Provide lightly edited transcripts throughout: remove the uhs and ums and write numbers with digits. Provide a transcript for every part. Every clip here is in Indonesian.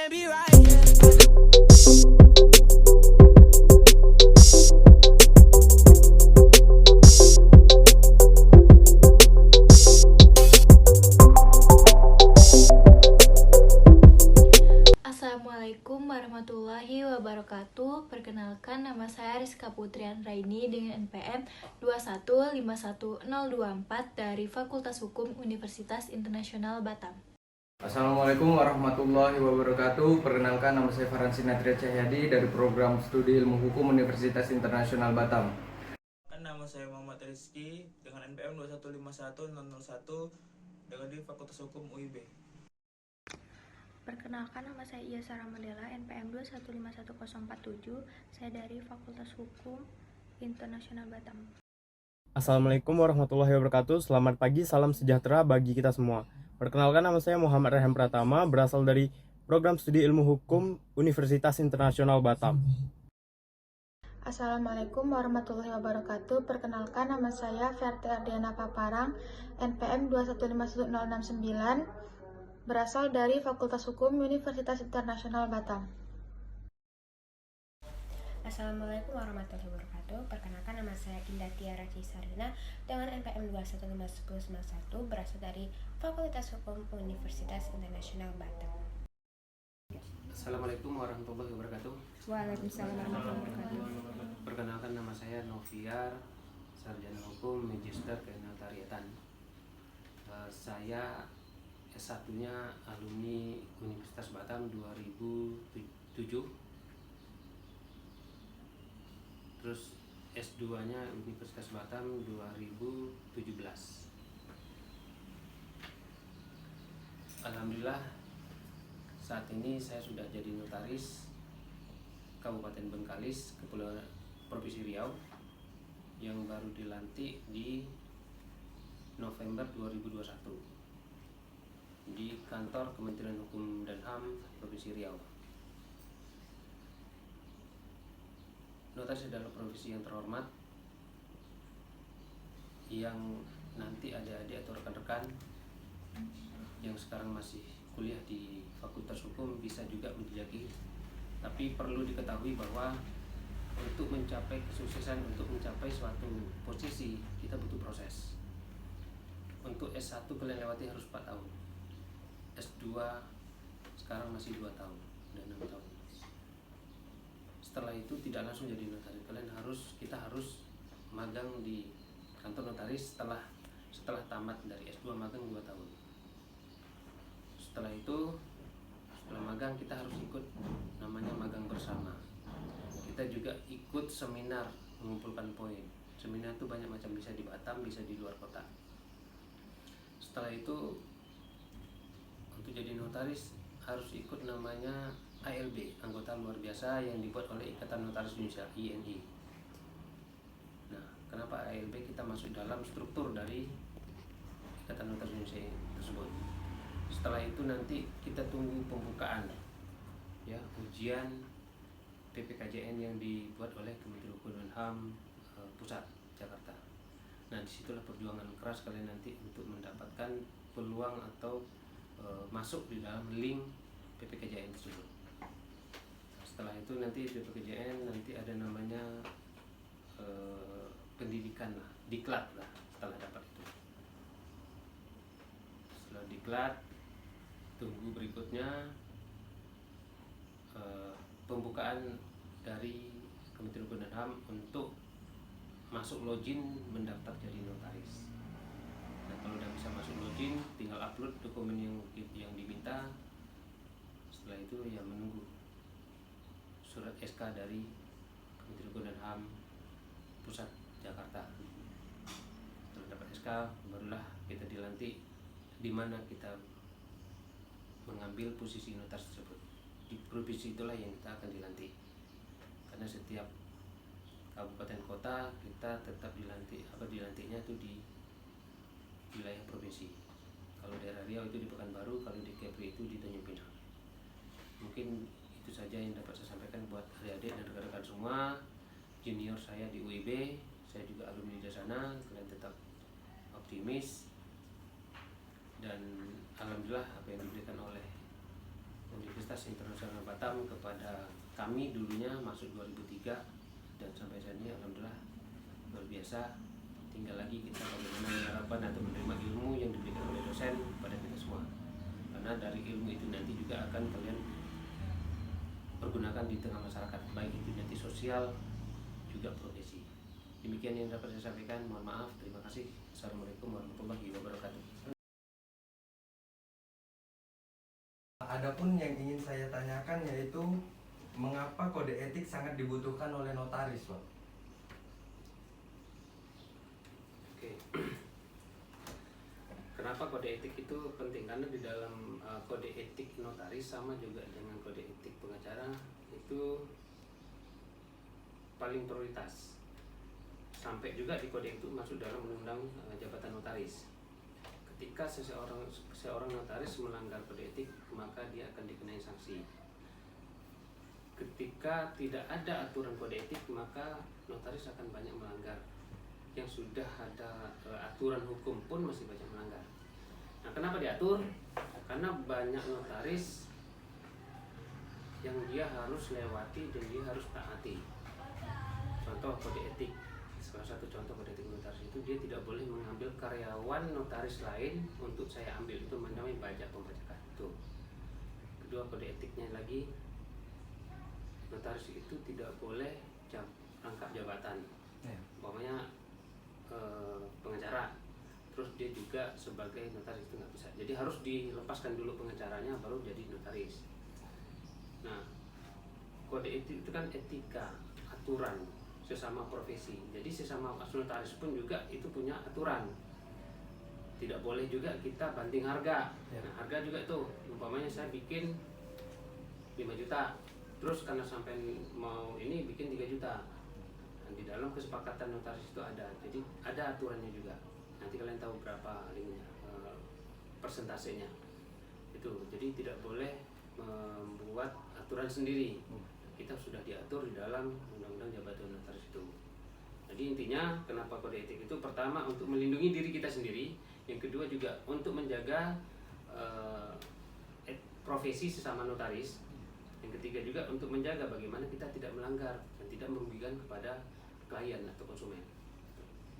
can't be right. Assalamualaikum warahmatullahi wabarakatuh. Perkenalkan, nama saya Rizka Putrian Raini dengan NPM 2151024 dari Fakultas Hukum Universitas Internasional Batam. Assalamualaikum warahmatullahi wabarakatuh. Perkenalkan, nama saya Farhan Sinatria Cahyadi dari Program Studi Ilmu Hukum Universitas Internasional Batam. Nama saya Muhammad Rizky dengan NPM 2151001 dengan di Fakultas Hukum UIB. Perkenalkan, nama saya Iyasa Ramadela, NPM 2151047. Saya dari Fakultas Hukum Internasional Batam. Assalamualaikum warahmatullahi wabarakatuh. Selamat pagi, salam sejahtera bagi kita semua. Perkenalkan, nama saya Muhammad Rehan Pratama, berasal dari Program Studi Ilmu Hukum Universitas Internasional Batam. Assalamualaikum warahmatullahi wabarakatuh. Perkenalkan, nama saya Ferti Ardiana Paparang, NPM 2151069, berasal dari Fakultas Hukum Universitas Internasional Batam. Assalamualaikum warahmatullahi wabarakatuh. Perkenalkan, nama saya Indah Tiara Cisarina dengan NPM 2151091, berasal dari Fakultas Hukum Universitas Internasional Batam. Assalamualaikum warahmatullahi wabarakatuh. Waalaikumsalam warahmatullahi wabarakatuh. Perkenalkan, nama saya Noviar, sarjana hukum magister kenotariatan. Saya S1-nya alumni Universitas Batam 2007. Terus S2-nya Universitas Batam 2017. Alhamdulillah, saat ini saya sudah jadi notaris Kabupaten Bengkalis, Kepulauan Provinsi Riau, yang baru dilantik di November 2021 di kantor Kementerian Hukum dan HAM Provinsi Riau. Notaris adalah profesi yang terhormat yang nanti adik-adik atau rekan-rekan yang sekarang masih kuliah di Fakultas Hukum bisa juga menjejaki. Tapi perlu diketahui bahwa untuk mencapai kesuksesan, untuk mencapai suatu posisi, kita butuh proses. Untuk S1 kalian lewati harus 4 tahun. S2 sekarang masih 2 tahun dan 6 tahun. Setelah itu tidak langsung jadi notaris. Kita harus magang di kantor notaris setelah tamat dari S2, magang 2 tahun. Setelah magang kita harus ikut namanya magang bersama. Kita juga ikut seminar mengumpulkan poin. Seminar itu banyak macam, bisa di Batam, bisa di luar kota. Setelah itu untuk jadi notaris harus ikut namanya ALB, anggota luar biasa yang dibuat oleh Ikatan Notaris Indonesia, INI. Nah, kenapa ALB? Kita masuk dalam struktur dari Ikatan Notaris Indonesia tersebut. Setelah itu nanti kita tunggu pembukaan, ya, ujian PPKJN yang dibuat oleh Kementerian Hukum dan HAM Pusat Jakarta. Nah, disitulah perjuangan keras kalian nanti untuk mendapatkan peluang atau masuk di dalam link PPKJN tersebut. Setelah itu nanti di PPKJN nanti ada namanya pendidikan lah, diklat lah setelah dapat itu. Setelah diklat, tunggu berikutnya pembukaan dari Kementerian Hukum dan HAM untuk masuk login mendaftar jadi notaris. Nah, kalau udah bisa masuk login, tinggal upload dokumen yang diminta. Setelah itu ya menunggu surat SK dari Kementerian Hukum dan HAM Pusat Jakarta. Setelah dapat SK, barulah kita dilantik di mana kita mengambil posisi notaris tersebut. Di provinsi itulah yang kita akan dilantik. Karena setiap kabupaten kota kita tetap dilantiknya itu di wilayah provinsi. Kalau daerah Riau itu di Pekanbaru, kalau di Kepri itu di Tanjung Pinang. Mungkin itu saja yang dapat saya sampaikan buat adik-adik dan rekan-rekan semua. Junior saya di UIB, saya juga alumni di sana. Kalian tetap optimis dan alhamdulillah apa yang diberikan oleh Universitas Internasional Batam kepada kami dulunya masuk 2003 dan sampai saat ini alhamdulillah luar biasa. Tinggal lagi kita bagaimana menerapkan atau menerima ilmu yang diberikan oleh dosen pada kita semua, karena dari ilmu itu nanti juga akan kalian pergunakan di tengah masyarakat, baik itu nanti sosial juga profesi. Demikian yang dapat saya sampaikan, mohon maaf, terima kasih. Assalamualaikum warahmatullahi wabarakatuh. Adapun yang ingin saya tanyakan yaitu mengapa kode etik sangat dibutuhkan oleh notaris, Pak? Oke. Kenapa kode etik itu penting? Karena di dalam kode etik notaris sama juga dengan kode etik pengacara itu paling prioritas. Sampai juga di kode itu masuk dalam undang-undang jabatan notaris. Ketika seorang notaris melanggar kode etik, maka dia akan dikenai sanksi. Ketika tidak ada aturan kode etik, maka notaris akan banyak melanggar. Yang sudah ada aturan hukum pun masih banyak melanggar. Nah, kenapa diatur? Karena banyak notaris yang dia harus lewati dan dia harus taati. Contoh kode etik, salah satu contoh kode etik notaris itu dia tidak boleh mengambil karyawan notaris lain untuk saya ambil, itu namanya pajak pembajakan itu. Kedua, kode etiknya lagi, notaris itu tidak boleh rangkap jabatan, umpamanya pengacara, terus dia juga sebagai notaris itu nggak bisa. Jadi harus dilepaskan dulu pengacaranya baru jadi notaris. Nah, kode etik itu kan etika, aturan sesama profesi. Jadi sesama notaris pun juga itu punya aturan. Tidak boleh juga kita banting harga. Nah, harga juga itu, umpamanya saya bikin 5 juta, terus karena sampai mau ini bikin 3 juta. Dan di dalam kesepakatan notaris itu ada, jadi ada aturannya juga. Nanti kalian tahu berapa persentasenya. Itu, jadi tidak boleh membuat aturan sendiri. Kita sudah diatur di dalam undang-undang jabatan notaris itu. Jadi intinya kenapa kode etik itu, pertama untuk melindungi diri kita sendiri, yang kedua juga untuk menjaga profesi sesama notaris, yang ketiga juga untuk menjaga bagaimana kita tidak melanggar dan tidak merugikan kepada klien atau konsumen.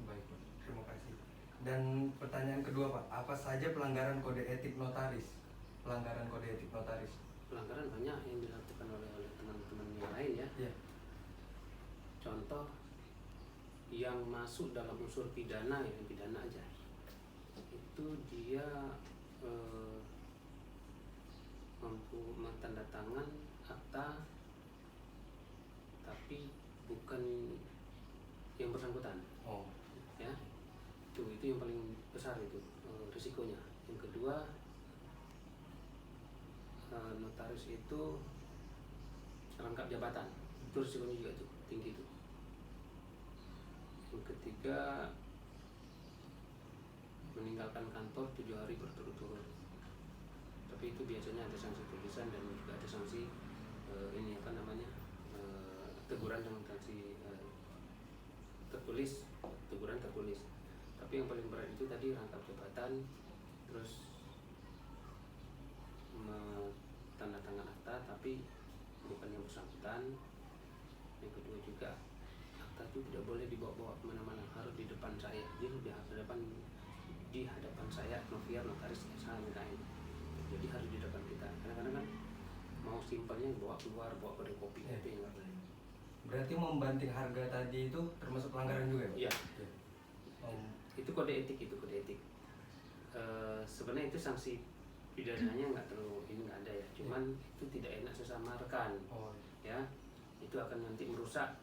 Baik, Pak. Terima kasih. Dan pertanyaan kedua, Pak, apa saja pelanggaran kode etik notaris? Pelanggaran kode etik notaris. Pelanggaran banyak yang dilakukan oleh teman-teman yang lain ya. Iya. Contoh yang masuk dalam unsur pidana, yang pidana aja, itu dia mampu menandatangan akta tapi bukan yang bersangkutan. Oh. Ya, itu yang paling besar itu risikonya. Yang kedua, notaris itu rangkap jabatan, itu risikonya juga tuh tinggi tuh. Yang ketiga, meninggalkan kantor 7 hari berturut-turut, tapi itu biasanya ada sanksi tulisan dan juga ada sanksi teguran dengan sanksi teguran tertulis. Tapi yang paling berat itu tadi rangkap jabatan, terus tanda tangan akta tapi bukan yang bersangkutan. Yang kedua juga, akta itu tidak boleh dibawa-bawa kemana-mana, harus di depan saya. Jadi di hadapan saya, noviar, notaris, saya mintain. Jadi harus di depan kita. Kadang-kadang kan mau simpelnya bawa keluar, bawa pada kopi, itu yang nggak boleh. Berarti membanting harga tadi itu termasuk pelanggaran juga, Pak? Iya. Itu kode etik, sebenarnya itu sanksi pidananya nggak terlalu nggak ada ya, cuman itu tidak enak sesama rekan. Ya, itu akan nanti merusak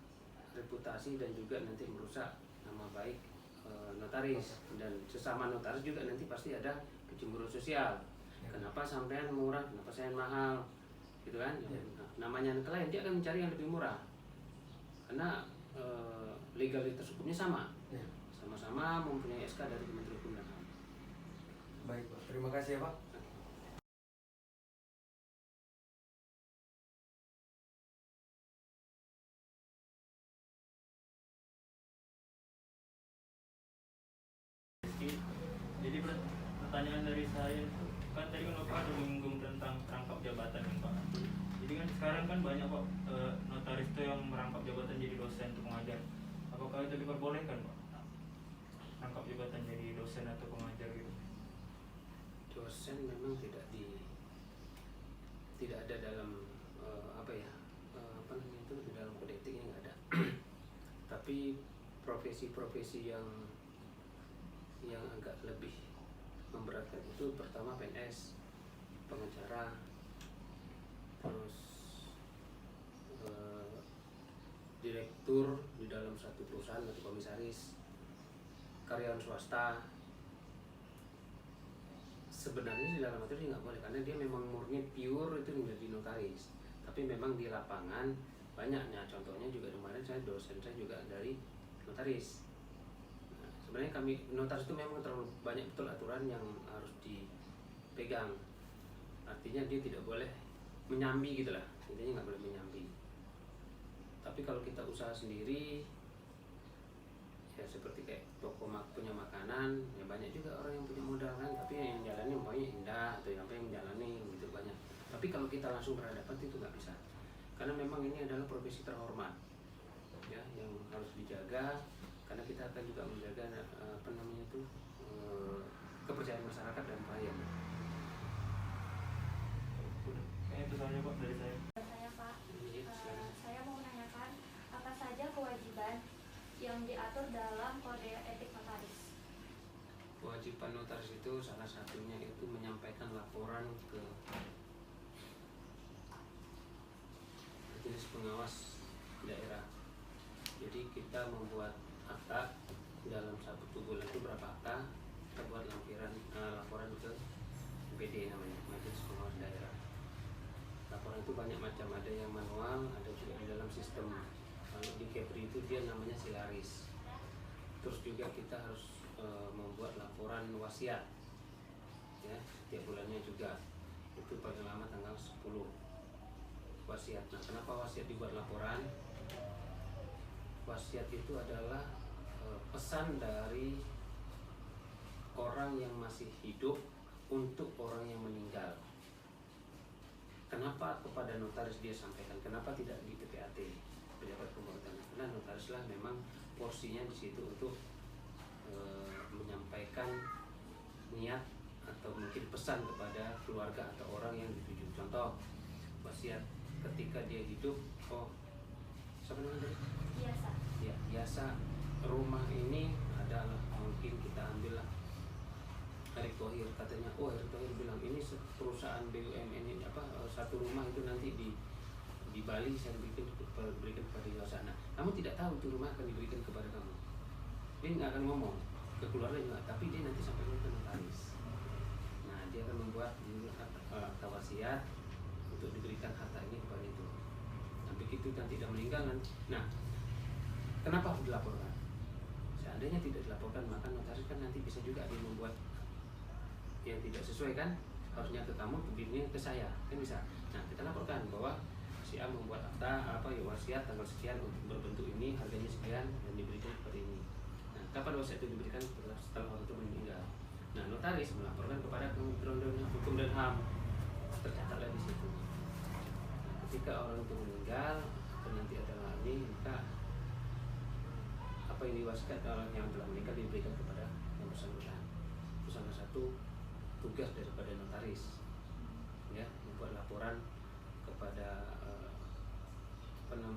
reputasi dan juga nanti merusak nama baik notaris, dan sesama notaris juga nanti pasti ada kecemburuan sosial. Kenapa sampean murah, kenapa saya mahal, gitu kan? Nah, namanya klien dia akan mencari yang lebih murah karena legalitas hukumnya sama, sama-sama mempunyai SK dari Kementerian Hukum dan HAM. Baik, Pak. Terima kasih ya, Pak. Jadi pertanyaan dari saya itu kan tadi kan Bapak ada menyinggung tentang rangkap jabatan kan Pak. Pak jabatan jadi dosen atau pengajar gitu? Dosen memang tidak ada dalam apa namanya itu, di dalam kode etiknya nggak ada. Tapi profesi-profesi yang agak lebih memberatkan itu pertama PNS, pengacara, terus direktur di dalam satu perusahaan atau komisaris, karyawan swasta. Sebenarnya di dalam materi nggak boleh karena dia memang murni pure itu menjadi notaris. Tapi memang di lapangan banyaknya, contohnya juga kemarin dosen saya juga dari notaris. Nah, sebenarnya kami notaris itu memang terlalu banyak betul aturan yang harus dipegang. Artinya dia tidak boleh menyambi gitulah, intinya nggak boleh menyambi. Tapi kalau kita usaha sendiri, ya seperti kayak toko punya makanan, ya banyak juga orang yang punya modal kan, tapi yang jalani umpamanya indah atau yang jalani gitu banyak. Tapi kalau kita langsung berhadapan itu nggak bisa, karena memang ini adalah profesi terhormat, ya yang harus dijaga, karena kita akan juga menjaga kepercayaan masyarakat dan klien. Kayaknya itu saja Pak dari saya. Saya Pak, saya mau menanyakan apa saja kewajiban yang diatur dalam kode etik notaris. Kewajiban notaris itu salah satunya itu menyampaikan laporan ke majelis pengawas daerah. Jadi kita membuat akta dalam 1 bulan itu berapa akta, kita buat laporan ke MPD namanya, majelis pengawas daerah. Laporan itu banyak macam, ada yang manual, ada juga di dalam sistem. Kalau di Kepri itu dia namanya Silaris. Terus juga kita harus membuat laporan wasiat, ya setiap bulannya juga, itu paling lama tanggal 10 wasiat. Nah, kenapa wasiat dibuat laporan? Wasiat itu adalah pesan dari orang yang masih hidup untuk orang yang meninggal. Kenapa kepada notaris dia sampaikan? Kenapa tidak di PPAT, pejabat pembuatan? Karena notarislah memang porsinya di situ untuk menyampaikan niat atau mungkin pesan kepada keluarga atau orang yang dituju. Contoh wasiat ketika dia hidup, siapa namanya? Biasa. Ya, biasa rumah ini adalah, mungkin kita ambillah Erick Thohir, katanya Erick Thohir bilang ini perusahaan BUMN ini satu rumah itu nanti di Bali saya berikan kepada Yosana. Kamu tidak tahu itu rumah akan diberikan kepada kamu. Dia nggak akan ngomong ke keluarga juga, tapi dia nanti sampai ke notaris. Nah, dia akan membuat akta wasiat untuk diberikan harta ini kepada itu. Nah, begitu nanti tidak meninggal, nah kenapa harus dilaporkan? Seandainya tidak dilaporkan, maka notaris kan nanti bisa juga dia membuat yang tidak sesuai kan, harusnya ke kamu, begini ke saya, kan bisa. Nah, kita laporkan bahwa si A membuat akta wasiat tanggal sekian untuk berbentuk ini, harganya sekian dan diberikan seperti ini. Nah, kapan wasiat itu diberikan? Setelah orang itu meninggal. Nah, notaris melaporkan kepada Kementerian Hukum dan HAM, tercatatlah di situ. Nah, ketika orang itu meninggal atau nanti ada lagi, maka apa yang diwasiatkan orang yang telah meninggal diberikan kepada yang bersangkutan. Itu salah satu tugas daripada notaris, ya, membuat laporan kepada laporan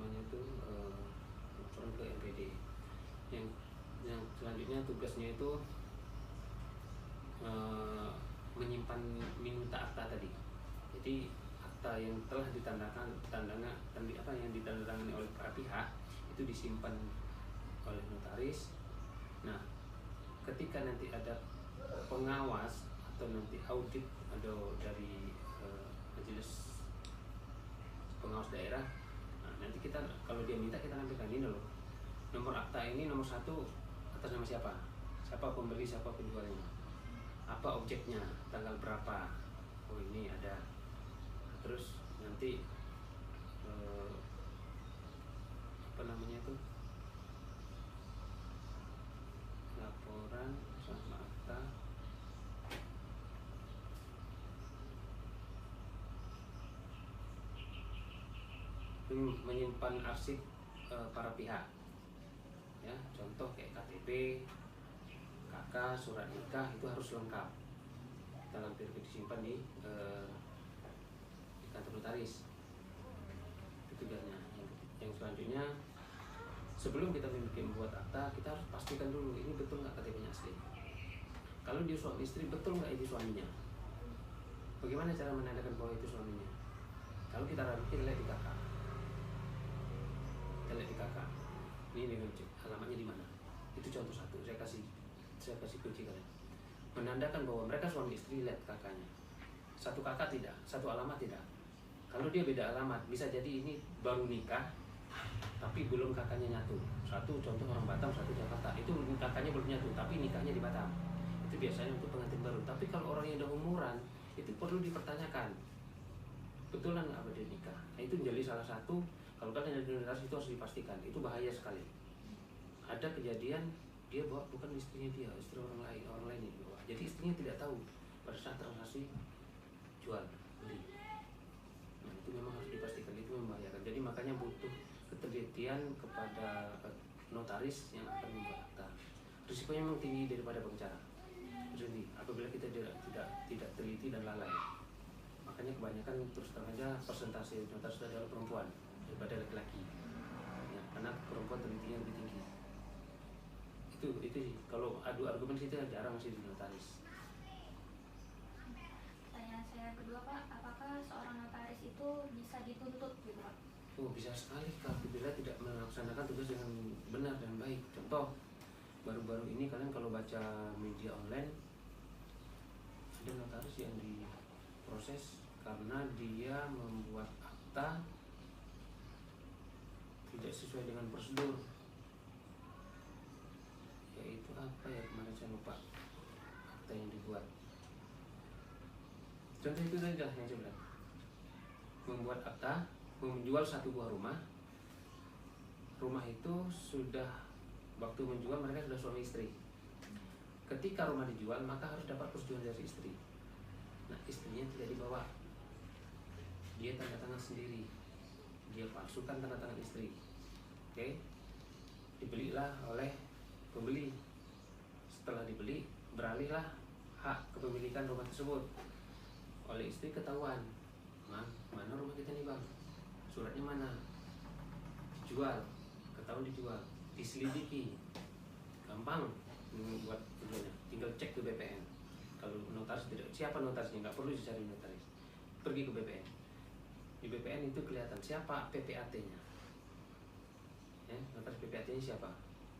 ke MPD. Yang selanjutnya tugasnya itu menyimpan minuta akta tadi. Jadi akta yang telah yang ditandatangani oleh para pihak itu disimpan oleh notaris. Nah, ketika nanti ada pengawas atau nanti audit atau dari majelis pengawas daerah, nah, nanti kita kalau dia minta kita nampilkan ini loh, nomor akta ini nomor 1 atas nama siapa pembeli, siapa penjualnya, apa objeknya, tanggal berapa, ini ada. Terus nanti laporan sama akta menyimpan arsip para pihak, ya, contoh kayak KTP, akad, surat nikah itu harus lengkap dalam periode disimpan di kantor notaris. Itu tugasnya. Yang selanjutnya, sebelum kita membuat akta, kita harus pastikan dulu ini betul nggak KTP-nya asli. Kalau dia suami istri, betul nggak ini suaminya? Bagaimana cara menandakan bahwa itu suaminya? Kalau kita ragu, kita lihat di kakak. Kita lihat di kakak. Ini dengan cek alamatnya di mana. Itu contoh satu. Saya kasih kunci kalian. Menandakan bahwa mereka suami istri, lihat kakaknya. Satu kakak tidak, satu alamat tidak. Kalau dia beda alamat, bisa jadi ini baru nikah, tapi belum kakaknya nyatu. Satu contoh orang Batam, satu Jakarta. Itu kakaknya belum nyatu, tapi nikahnya di Batam. Itu biasanya untuk pengantin baru. Tapi kalau orang yang udah umuran, itu perlu dipertanyakan. Betulan nggak apa dia nikah? Nah, itu menjadi salah satu. Kalau kalian ada notaris itu harus dipastikan. Itu bahaya sekali. Ada kejadian dia bawa bukan istrinya dia, istri orang lain ini bawa. Jadi istrinya tidak tahu pada saat transaksi jual beli. Nah, itu memang harus dipastikan, itu membahayakan. Jadi makanya butuh ketelitian kepada notaris yang akan membuat akta. Risikonya memang tinggi daripada pengacara. Jadi apabila kita tidak teliti dan lalai, makanya kebanyakan terus terang aja persentase notaris adalah perempuan daripada laki-laki. Ya, karena perempuan telitinya lebih tinggi. Itu sih. Kalau adu argumen itu jarang masih di notaris. Pertanyaan saya kedua Pak, apakah seorang notaris itu bisa dituntut gitu Pak? Oh, bisa sekali apabila tidak melaksanakan tugas dengan benar dan baik. Contoh, baru-baru ini kalian kalau baca media online, ada notaris yang diproses karena dia membuat akta tidak sesuai dengan prosedur. Yaitu apa ya, kemarin saya lupa akta yang dibuat. Contoh itu saja yang saya bilang. Membuat akta, menjual satu buah rumah. Rumah itu sudah, waktu menjual mereka sudah suami istri. Ketika rumah dijual, maka harus dapat persetujuan dari istri. Nah, istrinya tidak dibawa. Dia tanda tangan sendiri. Dia palsukan tanda tangan istri. Oke? Dibelilah oleh pembeli. Setelah dibeli, beralihlah hak kepemilikan rumah tersebut oleh istri. Ketahuan, mana rumah kita nih bang, suratnya mana, dijual, ketahuan dijual, diselidiki, gampang buat videonya, tinggal cek ke BPN. Kalau notaris tidak, siapa notarisnya, nggak perlu dicari notaris, pergi ke BPN. Di BPN itu kelihatan siapa PPAT-nya. Notaris PPAT-nya siapa?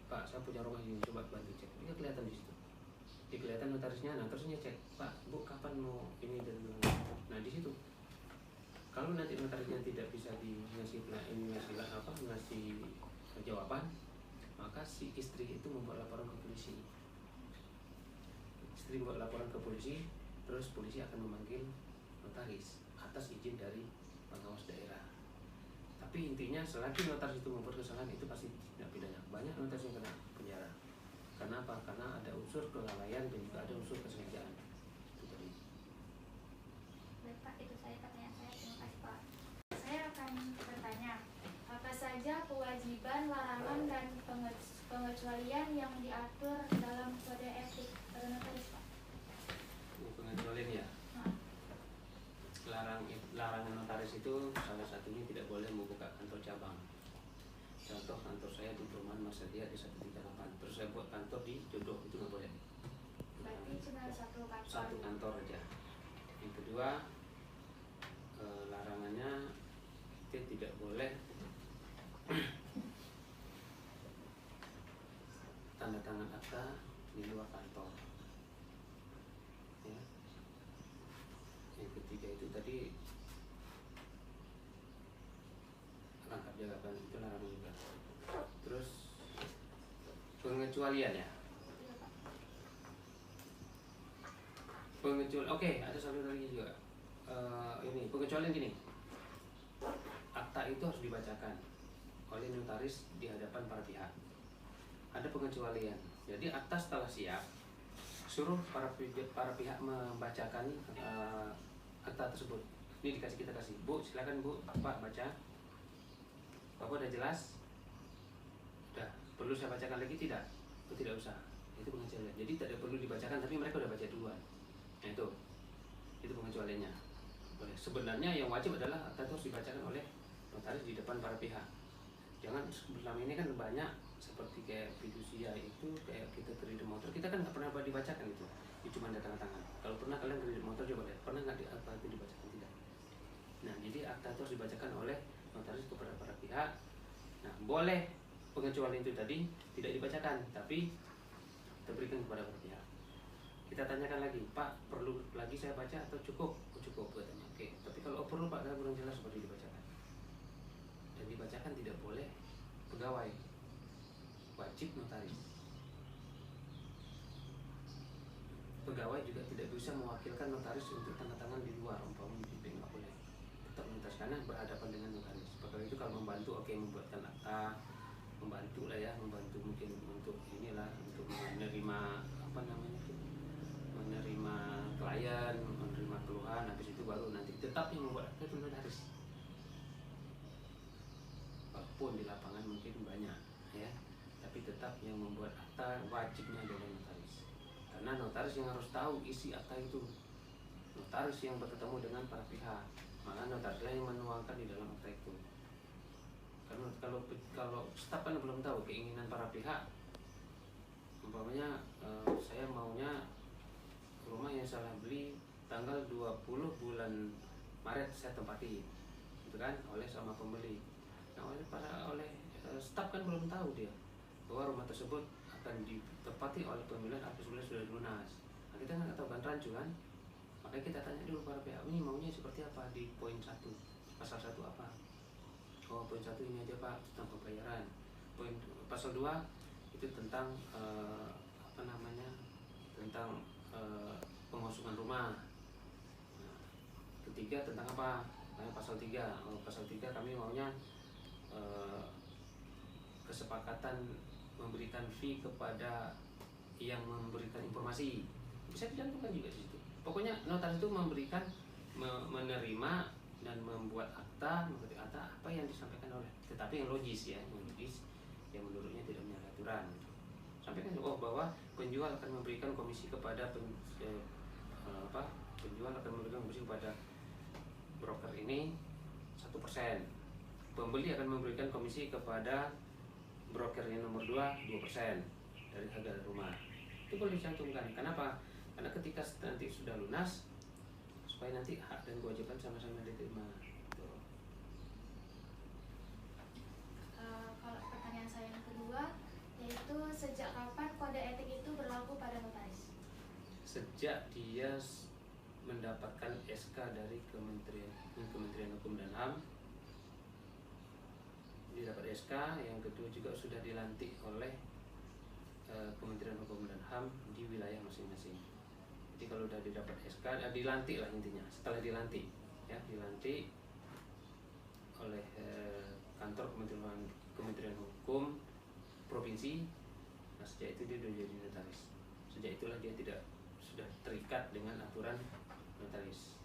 Pak, saya punya rumah ini, coba bantu cek. Dia kelihatan di situ. Dia kelihatan notarisnya, notarisnya cek, Pak, Bu, kapan mau ini dan nah di situ. Kalau nanti notarisnya tidak bisa ngasih jawaban, maka si istri itu membuat laporan ke polisi. Istri membuat laporan ke polisi, terus polisi akan memanggil notaris atas izin dari pengawas daerah. Tapi intinya selagi notaris itu membuat kesalahan, itu pasti tidak pidana. Banyak notaris yang kena penjara. Karena apa? Karena ada unsur kelalaian dan juga ada unsur kesengajaan. Itu tadi. Baik Pak, itu saya pertanyaan saya. Terima kasih Pak. Saya akan bertanya, apa saja kewajiban, larangan, dan pengecualian yang diatur dalam kode etik notaris Pak? Pengecualian ya. Larangan notaris itu salah satunya tidak boleh membuka kantor cabang. Contoh, kantor saya di Perumahan Marsdia di 138, terus saya buat kantor di Jodoh, itu nggak boleh. Berarti cuma satu kantor? Satu kantor aja. Yang kedua, larangannya kita tidak boleh tanda tangan akta di luar kantor. Ya. Yang ketiga itu tadi rangkap jabatan, itu larangan juga. Terus pengecualian ya. Pengecualian, oke, ada satu lagi juga. Ini pengecualian gini. Akta itu harus dibacakan oleh notaris di hadapan para pihak. Ada pengecualian. Jadi akta setelah siap, suruh para pihak membacakan akta tersebut. Ini kita kasih, Bu, silakan Bu, Pak baca. Bapak udah jelas? Udah, perlu saya bacakan lagi tidak? Tidak usah. Itu pengecualian. Jadi tidak perlu dibacakan, tapi mereka udah baca duluan. Nah, itu pengecualiannya. Sebenarnya yang wajib adalah akta itu harus dibacakan oleh notaris di depan para pihak. Jangan selama ini kan banyak seperti kayak fidusia itu, kayak kita kredit motor, kita kan nggak pernah dibacakan itu cuma ada tanda tangan. Kalau pernah kalian kredit motor coba lihat, pernah nggak akta itu dibacakan? Tidak. Nah, jadi akta itu harus dibacakan oleh notaris kepada para pihak. Nah, boleh pengecualian itu tadi tidak dibacakan, tapi diberikan kepada para pihak. Kita tanyakan lagi, Pak, perlu lagi saya baca atau cukup? Oh, cukup katanya. Oke, tapi kalau perlu Pak, kurang jelas seperti dibacakan. Dan dibacakan tidak boleh pegawai, wajib notaris. Pegawai juga tidak bisa mewakilkan notaris untuk tanda tangan di luar, umpamanya di bank nggak boleh. Tetap notaris karena berhadapan dengan notaris. Pegawai itu kalau membantu, oke, membuatkan akta, membantu lah ya, membantu mungkin untuk inilah, untuk menerima apa namanya itu, menerima klien, menerima keluhan, habis itu baru nanti tetap yang membuat akta itu notaris. Walaupun di lapangan mungkin banyak ya, tapi tetap yang membuat akta wajibnya adalah notaris. Karena notaris yang harus tahu isi akta itu, notaris yang bertemu dengan para pihak, malah notarislah yang menuangkan di dalam akta itu. Karena kalau staf kan belum tahu keinginan para pihak, umpamanya saya maunya rumah yang saya beli tanggal 20 bulan Maret saya tempati, gitu kan, oleh sama pembeli. Nah, oleh staf kan belum tahu dia bahwa rumah tersebut akan ditempati oleh pemilihan apabila sudah lunas. Nah, kita nggak tahu kan, rancu kan, makanya kita tanya dulu para pihak, ini maunya seperti apa di poin 1, pasal 1 apa? Oh, poin 1 ini aja Pak, tentang pembayaran. Poin pasal 2 itu tentang apa namanya, tentang pengosongan rumah. Nah, ketiga tentang apa? Nah, pasal 3. Pasal 3 kami maunya kesepakatan memberikan fee kepada yang memberikan informasi. Bisa dicantumkan juga di situ. Pokoknya notaris itu memberikan, menerima dan membuat akta, apa yang disampaikan oleh, tetapi yang logis ya, yang menurutnya tidak menyalahi aturan. Sampaikan bahwa penjual akan memberikan komisi kepada penjual akan memberikan komisi kepada broker ini 1%. Pembeli akan memberikan komisi kepada broker yang nomor 2 2% dari harga rumah. Itu boleh dicantumkan. Kenapa? Karena ketika nanti sudah lunas, supaya nanti hak dan kewajiban sama-sama diterima. Kalau pertanyaan saya yang kedua, yaitu sejak kapan kode etik itu berlaku pada notaris? Sejak dia mendapatkan SK dari Kementerian Hukum dan HAM, dia dapat SK. Yang kedua juga sudah dilantik oleh Kementerian Hukum dan HAM di wilayah masing-masing. Jadi kalau sudah didapat SK, dilantik lah intinya. Setelah dilantik, ya, dilantik oleh kantor Kementerian Hukum Provinsi. Nah, sejak itu dia sudah jadi notaris. Sejak itulah dia sudah terikat dengan aturan notaris.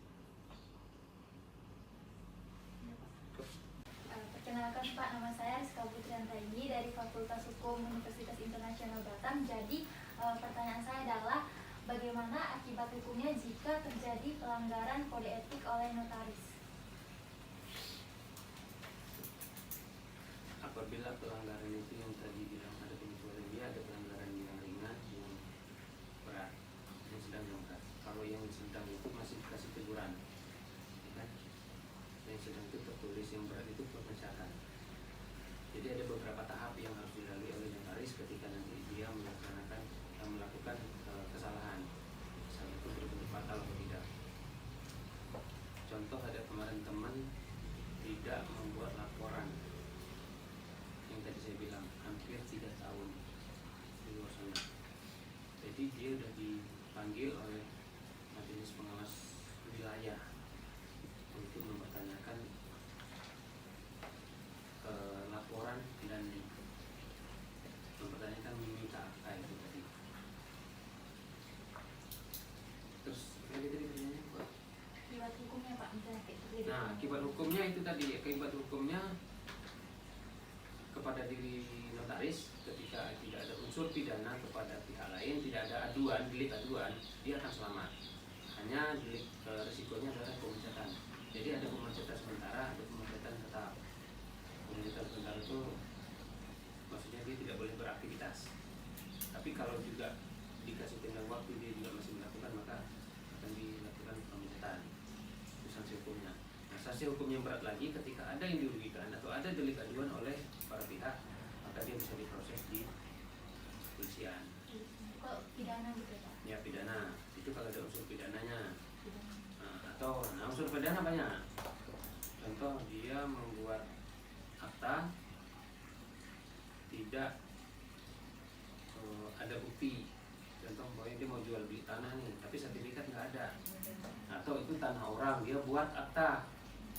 Perkenalkan Pak, nama saya Rizka Putriantaini dari Fakultas Hukum Universitas Internasional Batam. Jadi pertanyaan saya adalah bagaimana akibat hukumnya jika terjadi pelanggaran kode etik oleh notaris? Apabila pelanggaran itu yang tadi bilang ada pengecualian, dia ada pelanggaran yang ringan, yang berat, yang sedang, yang berat. Kalau yang sedang itu masih dikasih teguran, ya kan? Yang sedang itu tertulis, yang berat itu pemecatan. Jadi ada beberapa tahap yang harus dilalui oleh notaris ketika nanti dia melakukan kesalahan, misalnya itu berbentuk fatal atau tidak. Contoh, ada kemarin teman tidak membuat laporan yang tadi saya bilang hampir 3 tahun di luar sana. Jadi dia sudah dipanggil oleh Majelis Pengawas Wilayah untuk mempertanyakan laporan dan mempertanyakan meminta apa itu tadi. Terus lagi tadi pertanyaannya apa? Akibat hukumnya Pak, Nah, akibat hukumnya itu tadi, akibat hukumnya kepada pada diri notaris ketika tidak ada unsur pidana kepada pihak lain, tidak ada aduan, delik aduan, dia akan selamat. Hanya delik risikonya adalah pemecatan. Jadi ada pemecatan sementara, ada pemecatan tetap. Pemecatan sementara itu maksudnya dia tidak boleh beraktivitas. Tapi kalau juga dikasih tenggang waktu dia juga masih melakukan, maka akan dilakukan pemecatan. Itu sanksi hukumnya. Nah, sanksi hukum yang berat lagi ketika ada yang dirugikan atau ada delik aduan oleh para pihak, maka dia bisa diproses di kepolisian. Kok pidana gitu Pak? Ya pidana, itu kalau ada unsur pidananya. Atau unsur pidana banyak. Contoh dia membuat akta tidak ada bukti. Contoh bahwa dia mau jual beli tanah nih, tapi sertifikat nggak ada. Atau itu tanah orang, dia buat akta,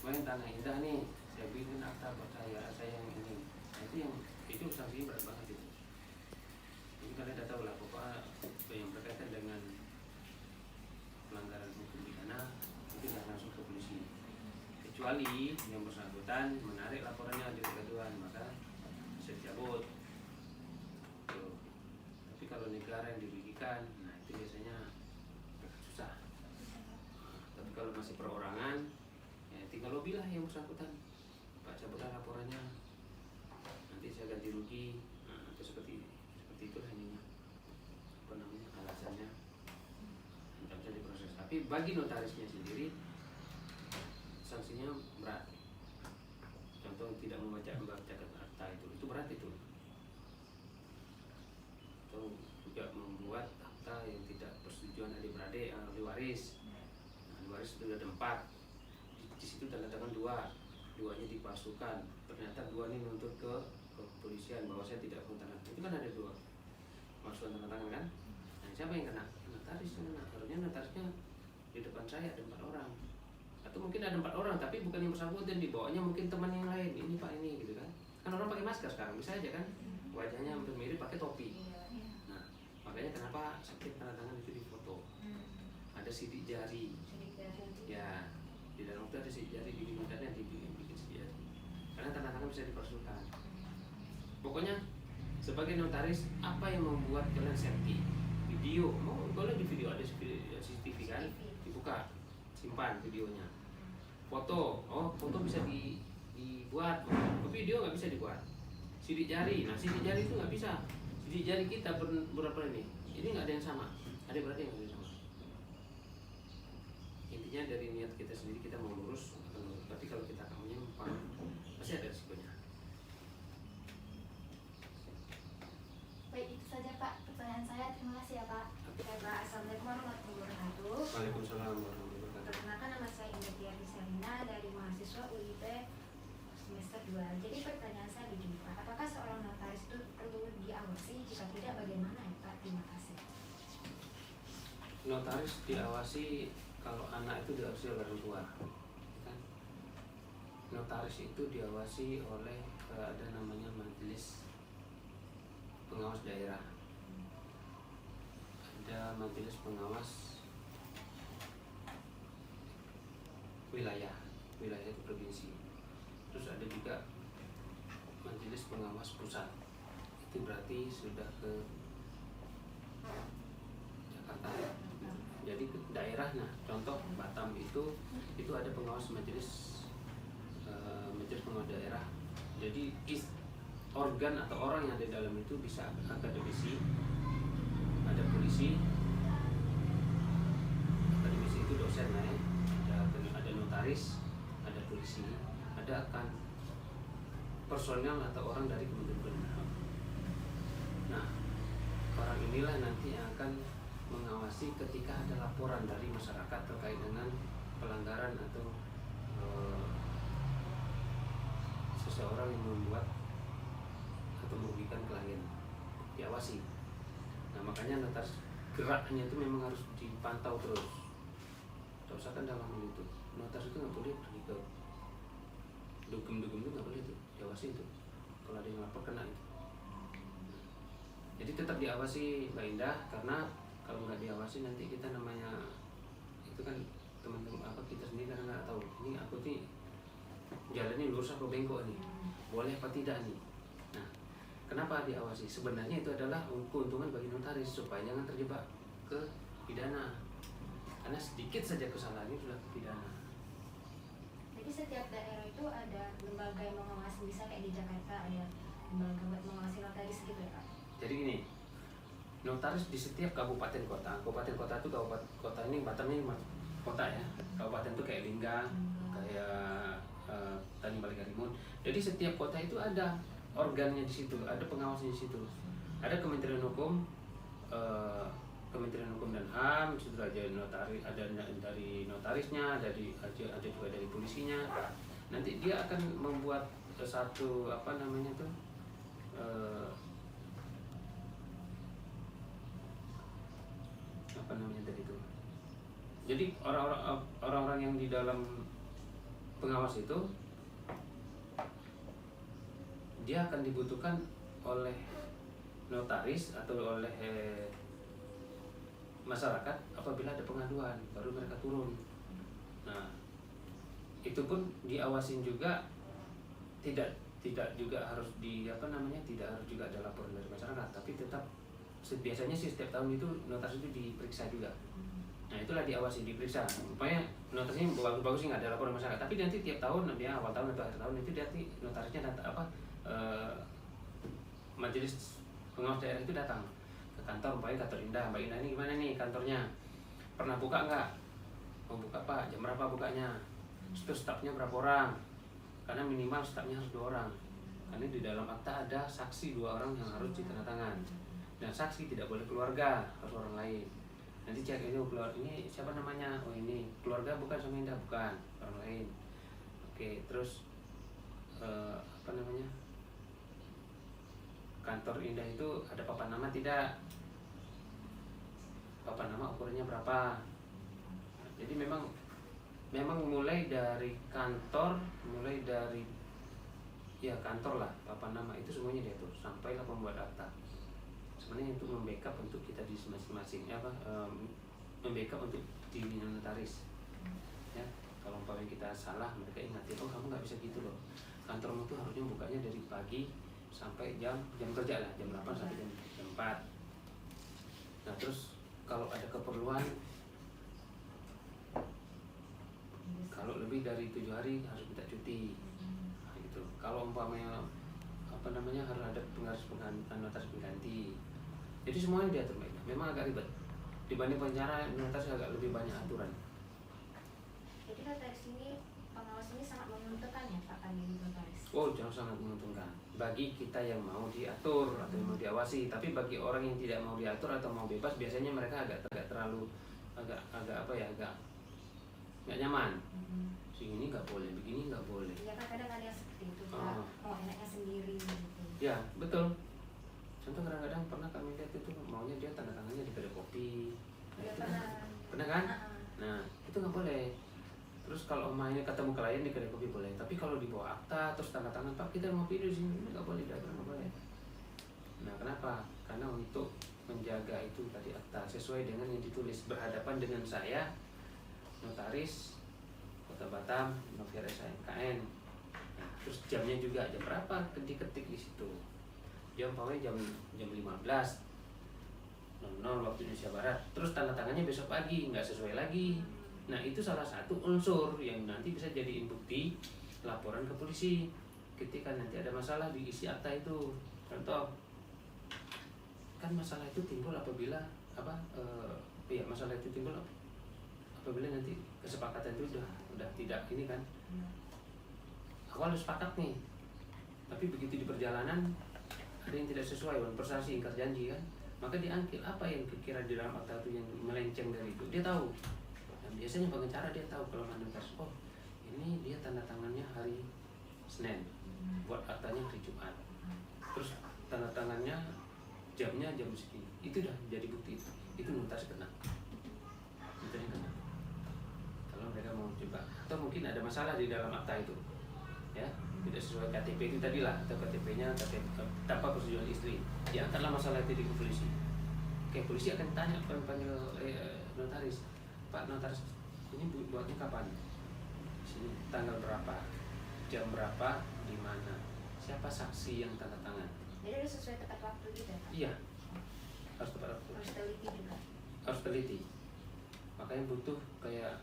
main tanah indah nih, saya bikin akta buat saya yang ini. Nah, itu sanksinya berat banget itu. Jadi kalian udah tahu lah, pokoknya yang berkaitan dengan pelanggaran hukum pidana itu sudah langsung ke polisi. Kecuali yang bersangkutan menarik laporannya di aduan, maka bisa dicabut. Tuh. Tapi kalau negara yang dirugikan, nah itu biasanya agak susah. Tapi kalau masih perorangan, ya tinggal lobby lah yang bersangkutan, Pak cabutlah laporannya, nanti saya ganti rugi. Nah, itu seperti itulah ininya, apa namanya, alasannya, tidak bisa diproses. Tapi bagi notarisnya sendiri sanksinya berat. Contoh tidak membacakan akta itu berat itu. Atau juga membuat akta yang tidak persetujuan adik-beradik ahli waris. Nah, ahli waris itu ada 4. Di situ tanda tangan 2. 2-nya dipalsukan. Ternyata 2 ini nuntut ke kepolisian bahwa saya tidak tanda tangan. Itu kan ada 2. Masukkan tanda tangan kan? Nah, siapa yang kena? Notaris yang kena. Harusnya notarisnya di depan saya ada 4 orang. Atau mungkin ada 4 orang tapi bukan yang bersangkutan, dibawanya mungkin teman yang lain. Ini Pak ini gitu kan. Kan orang pakai masker sekarang, bisa aja kan? Wajahnya hampir mirip, pakai topi. Nah, makanya kenapa sakit tanda tangan itu difoto. Ada sidik jari. Ya, di dalam itu ada sidik jari, digunakan dibikin sidik jari. Karena tanda tangan bisa dipalsukan. Pokoknya sebagai notaris, apa yang membuat kalian safety? Video, mau boleh di video, ada CCTV kan? Dibuka, simpan videonya. Foto, foto bisa dibuat, video nggak bisa dibuat. Sidik jari, nah sidik jari itu nggak bisa. Sidik jari kita berapa ini nggak ada yang sama. Ada berarti yang nggak ada yang sama. Intinya dari niat kita sendiri, kita mau lurus, tapi kalau kita akan menyimpang, pasti ada risikonya. Baik, itu saja Pak pertanyaan saya. Terima kasih ya Pak. Oke Pak, Assalamualaikum warahmatullahi wabarakatuh. Waalaikumsalam warahmatullahi wabarakatuh. Perkenalkan, nama saya Indah Sarina dari mahasiswa UIP semester 2. Jadi pertanyaan saya begini Pak, apakah seorang notaris itu perlu diawasi? Jika tidak, bagaimana ya Pak? Terima kasih. Notaris diawasi kalau anak itu diawasi oleh orang tua, kan? Notaris itu diawasi oleh ada namanya majelis pengawas daerah, ada majelis pengawas wilayah itu provinsi, terus ada juga majelis pengawas pusat. Itu berarti sudah ke Jakarta. Jadi daerah, nah contoh Batam itu ada pengawas majelis pengawas daerah. Jadi organ atau orang yang ada di dalam itu bisa akademisi, ada polisi, akademisi itu dosen lah ya, ada notaris, ada polisi, ada akan personel atau orang dari Kementerian Hukum dan HAM. Nah, orang inilah nanti yang akan mengawasi ketika ada laporan dari masyarakat terkait dengan pelanggaran atau seseorang yang membuat atau merugikan klien, diawasi. Nah, makanya notaris geraknya itu memang harus dipantau terus. Tidak usah kan dalam itu. Notaris itu nggak boleh pergi ke dugem-dugem itu nggak boleh itu, diawasi itu. Kalau ada yang lapor kena itu. Jadi tetap diawasi Mbak Indah, karena kalau nggak diawasi nanti kita namanya itu kan teman-teman kita sendiri kan nggak tahu ini aku nih jalannya lurus apa bengkok nih, boleh apa tidak nih. Nah, Kenapa diawasi? Sebenarnya itu adalah keuntungan bagi notaris supaya jangan terjebak ke pidana. Karena sedikit saja kesalahan itu sudah pidana. Jadi setiap daerah itu ada lembaga yang mengawasi, bisa kayak di Jakarta ada lembaga buat mengawasi notaris gitu ya Pak? Jadi gini, notaris di setiap kabupaten kota itu kabupaten kota ini Batam ini kota ya. Kabupaten itu kayak Lingga, kayak Tanjung Balai Karimun. Jadi setiap kota itu ada organnya di situ, ada pengawasnya di situ. Ada Kementerian Hukum, Kementerian Hukum dan HAM, itu ada notaris, ada dari notarisnya, ada juga dari polisinya. Nanti dia akan membuat satu apa namanya tuh apa namanya tadi itu. Jadi orang-orang yang di dalam pengawas itu dia akan dibutuhkan oleh notaris atau oleh masyarakat apabila ada pengaduan, baru mereka turun. Nah, itu pun diawasin juga, tidak juga harus tidak harus juga ada laporan dari masyarakat, tapi tetap biasanya sih setiap tahun itu notaris itu diperiksa juga. Nah, itulah diawasi, diperiksa. Supaya notarisnya bagus-bagus sih nggak ada laporan masyarakat, tapi nanti tiap tahun, dia awal tahun atau akhir tahun itu nanti notarisnya majelis pengawas daerah itu datang ke kantor, kantor Indah, Mbak Indah ini gimana nih kantornya, pernah buka nggak? Mau buka Pak, jam berapa bukanya? Terus stafnya berapa orang? Karena minimal stafnya harus 2 orang. Karena di dalam akta ada saksi 2 orang yang harus ditandatangan. Dan saksi tidak boleh keluarga, harus orang lain. Nanti cek ini siapa namanya? Oh ini keluarga bukan sama Indah, bukan, orang lain. Oke, terus apa namanya? Kantor Indah itu ada papan nama tidak? Papan nama ukurannya berapa? Jadi memang mulai dari kantor, kantor lah, papan nama itu semuanya diatur sampailah pembuat akta. Sebenarnya itu membackup untuk kita di masing-masing membackup untuk di notaris. Ya, kalau umpamanya kita salah, mereka ingat, oh kamu nggak bisa gitu loh. Kantormu tuh harusnya bukanya dari pagi sampai jam kerja lah, jam 8 sampai jam 4. Nah, terus kalau ada keperluan, kalau lebih dari 7 hari harus minta cuti. Nah, gitu. Kalau umpamanya harus ada notaris pengganti. Jadi semuanya diatur baik. Memang agak ribet. Dibanding penjara, notaris agak lebih banyak aturan. Jadi notaris ini, pengawas ini sangat menguntungkan ya Pak bagi notaris? Oh, jauh sangat menguntungkan bagi kita yang mau diatur atau yang mau diawasi. Tapi bagi orang yang tidak mau diatur atau mau bebas, biasanya mereka agak terlalu agak nggak nyaman. Ini nggak boleh, begini nggak boleh. Ya kan kadang ada yang seperti itu, mau enaknya sendiri gitu. Ya betul. Contoh kadang-kadang pernah kami lihat itu maunya dia tanda tangannya di kedai kopi. Ya, pernah kan? Nah itu nggak boleh. Terus kalau mainnya ketemu klien di kedai kopi boleh, tapi kalau dibawa akta terus tanda tangan Pak kita mau video di sini nggak boleh, nggak boleh. Nah kenapa? Karena untuk menjaga itu tadi akta sesuai dengan yang ditulis, berhadapan dengan saya notaris Kota Batam, Noviara SHMKN. Nah, terus jamnya juga jam berapa diketik di situ. Jam 15:00 waktu Indonesia Barat. Terus tanda tangannya besok pagi, nggak sesuai lagi. Nah itu salah satu unsur yang nanti bisa jadiin bukti laporan ke polisi ketika nanti ada masalah di isi akta itu. Contoh, kan masalah itu timbul apabila masalah itu timbul apabila nanti kesepakatan itu udah tidak ini kan. Awal sepakat nih, tapi begitu di perjalanan ada yang tidak sesuai, konversasi, ingkar janji kan, maka diangkil apa yang kira di dalam akta itu yang melenceng dari itu, dia tahu. Dan biasanya pengacara dia tahu kalau notaris, oh ini dia tanda tangannya hari Senin, buat aktanya hari Jumat, terus tanda tangannya jamnya jam segini, itu dah jadi bukti itu notaris kena. Notaris kena. Kalau mereka mau coba, atau mungkin ada masalah di dalam akta itu, ya tidak sesuai KTP itu tadi lah, atau KTP-nya tanpa persetujuan istri, diangkatlah masalah itu di polisi. Oke, polisi akan tanya, panggil notaris, Pak notaris ini buatnya kapan? Sini tanggal berapa, jam berapa, di mana, siapa saksi yang tanda tangan. Jadi harus sesuai tepat waktu gitu ya, Pak? Iya, harus tepat waktu, Harus teliti juga. harus teliti. Makanya butuh kayak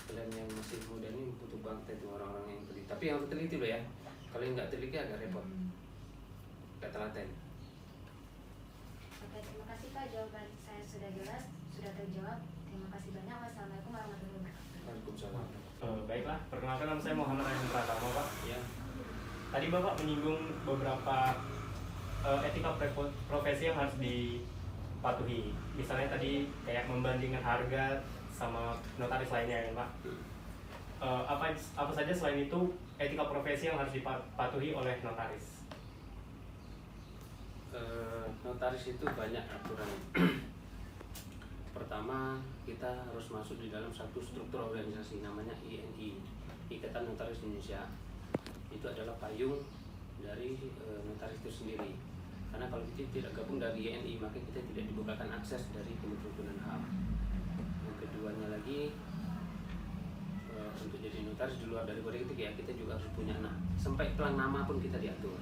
kalian yang masih muda ini butuh banget itu orang-orang yang teliti. Tapi yang teliti loh ya. Kalau yang nggak teliti agak repot, nggak telaten. Oke, terima kasih Pak, jawaban saya sudah jelas, sudah terjawab. Terima kasih banyak. Wassalamualaikum warahmatullahi wabarakatuh. Waalaikumsalam. Baiklah, perkenalkan nama saya Muhammad Rahim Pratama, Pak. Ya, Tadi Bapak menyinggung beberapa etika profesi yang harus dipatuhi. Misalnya tadi kayak membandingkan harga sama notaris lainnya ya, Pak. Apa saja selain itu etika profesi yang harus dipatuhi oleh notaris? Notaris itu banyak aturan. Pertama, kita harus masuk di dalam satu struktur organisasi namanya INI, Ikatan Notaris Indonesia. Itu adalah payung dari notaris itu sendiri. Karena kalau kita tidak gabung dari INI, maka kita tidak dibukakan akses dari Kementerian Hukum dan HAM. Yang keduanya lagi, untuk jadi notaris di luar dari kode etik ya, kita juga harus punya sampai pelang nama pun kita diatur.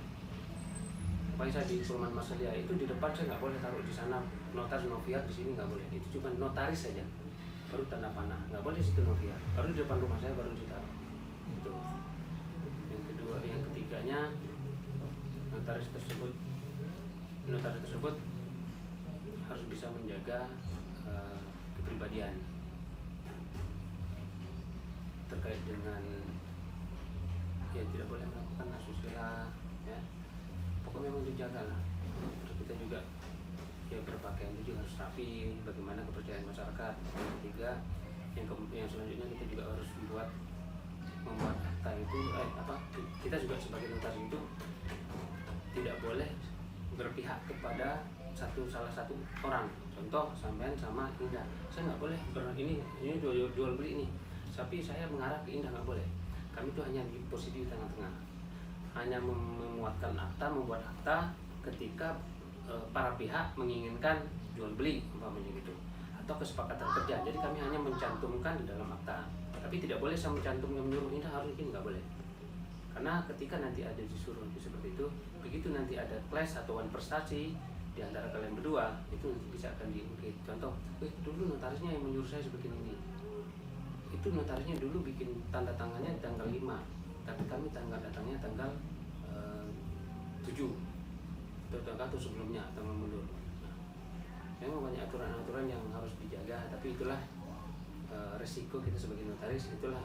Supaya saya di Perumahan Masalia itu di depan saya nggak boleh taruh di sana notaris Noviar, di sini nggak boleh. Itu cuma notaris saja, baru tanda panah, nggak boleh di situ Noviar. Baru di depan rumah saya baru ditaruh. Itu. Yang ketiganya, notaris tersebut harus bisa menjaga kepribadian terkait dengan ya tidak boleh melakukan asusila ya, pokoknya memang dijaga lah. Terus kita juga ya berpakaian itu juga harus rapi, bagaimana kepercayaan masyarakat. Yang ketiga, yang selanjutnya kita juga harus membuat akta itu kita juga sebagai notaris itu tidak boleh berpihak kepada salah satu orang. Contoh sampean sama Indah, saya nggak boleh ini jual beli ini, tapi saya mengarah ke Indah, nggak boleh. Kami itu hanya di posisi di tengah-tengah, hanya membuat akta ketika para pihak menginginkan jual beli umpamanya gitu, atau kesepakatan kerja. Jadi kami hanya mencantumkan di dalam akta, tapi tidak boleh saya mencantumkan menyuruh Indah harus ini, nggak boleh. Karena ketika nanti ada disuruh seperti itu, begitu nanti ada clash atau prestasi di antara kalian berdua, itu nanti bisa akan diungkit. Contoh, dulu notarisnya yang menyuruh saya seperti ini. Itu notarisnya dulu bikin tanda tangannya tanggal 5, tapi kami datangnya tanggal 7 atau sebelumnya, tanggal mundur. Memang banyak aturan-aturan yang harus dijaga, tapi itulah resiko kita sebagai notaris, itulah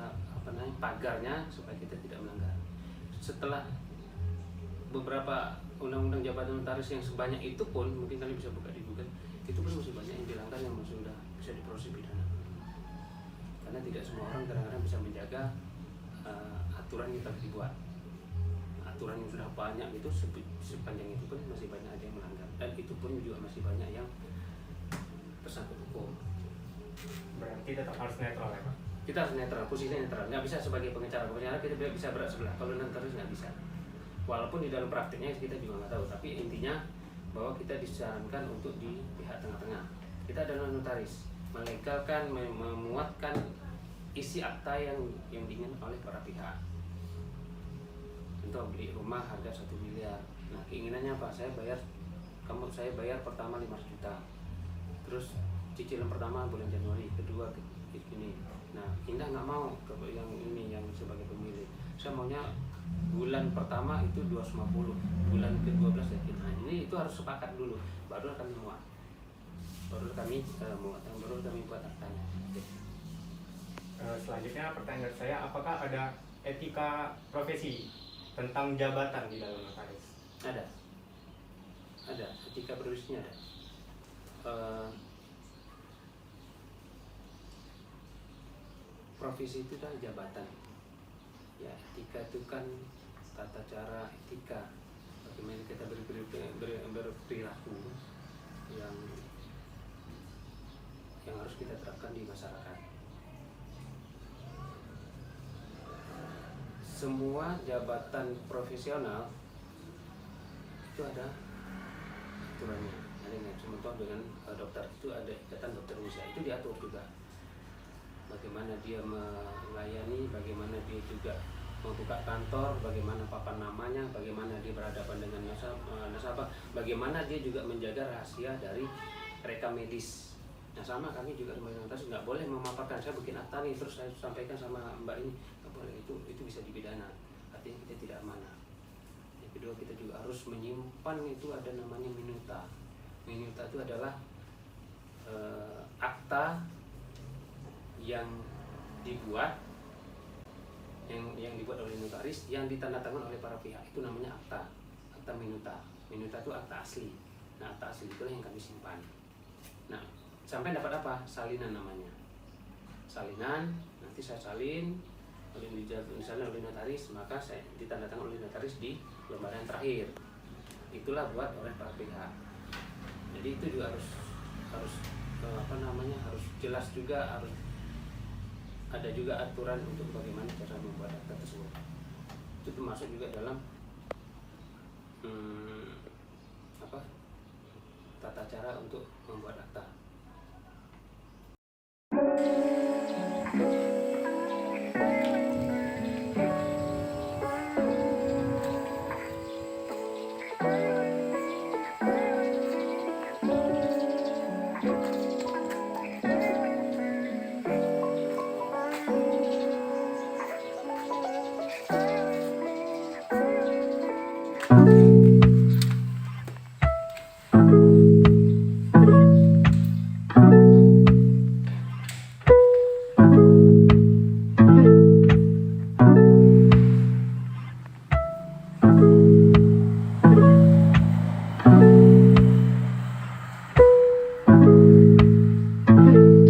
pagarnya supaya kita tidak melanggar. Setelah beberapa undang-undang jabatan notaris yang sebanyak itu pun, mungkin kalian bisa buka di Google, itu pun masih banyak yang dilanggar yang masih sudah bisa diproses pidana. Karena tidak semua orang kadang-kadang bisa menjaga aturan yang telah dibuat. Aturan yang sudah banyak itu sepanjang itu pun masih banyak ada yang melanggar, dan itu pun juga masih banyak yang tersangkut hukum. Berarti tetap harus netral ya, Pak? Kita harus netral, posisinya netral. Nggak bisa sebagai pengacara kita bisa berat sebelah. Kalau notaris nggak bisa. Walaupun di dalam praktiknya kita juga nggak tahu, tapi intinya bahwa kita disarankan untuk di pihak tengah-tengah. Kita adalah notaris, melegalkan, memuatkan isi akta yang diinginkan oleh para pihak. Contoh beli rumah harga 1 miliar. Nah keinginannya apa? Saya bayar pertama 500 juta. Terus cicilan pertama bulan Januari, kedua ini. Nah Indah nggak mau yang ini yang sebagai pemilik. Saya maunya bulan pertama itu 250, bulan ke-12 ya. Nah ini itu harus sepakat dulu, baru kami muat, baru kami buat aktanya. Selanjutnya pertanyaan saya, apakah ada etika profesi tentang jabatan di dalam notaris? Ada etika profesinya ada. Profesi itu kan jabatan. Ya, etika itu kan tata cara etika, bagaimana kita berperilaku yang harus kita terapkan di masyarakat. Semua jabatan profesional itu ada aturannya. Contoh dengan dokter itu ada ikatan dokter Indonesia, itu diatur juga. Bagaimana dia melayani, bagaimana dia juga membuka kantor, bagaimana papan namanya, bagaimana dia berhadapan dengan nasabah, bagaimana dia juga menjaga rahasia dari rekam medis. Nah sama kami juga sebagai notaris nggak boleh memaparkan saya bikin akta nih terus saya sampaikan sama mbak ini, nggak boleh, itu bisa dipidana, artinya kita tidak amanah. Yang kedua kita juga harus menyimpan itu ada namanya minuta. Minuta itu adalah akta yang dibuat oleh notaris yang ditandatangani oleh para pihak, itu namanya akta minuta. Minuta itu akta asli. Nah akta asli itulah yang kami simpan. Nah sampai dapat apa? Salinan namanya. Salinan nanti saya salin misalnya oleh notaris, maka saya ditandatangani oleh notaris di lembaran terakhir. Itulah buat oleh para pihak. Jadi itu juga harus harus jelas juga, harus ada juga aturan untuk bagaimana cara membuat akta tersebut. Itu termasuk juga dalam tata cara untuk membuat akta.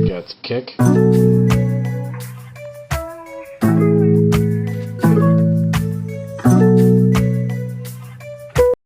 Got the kick.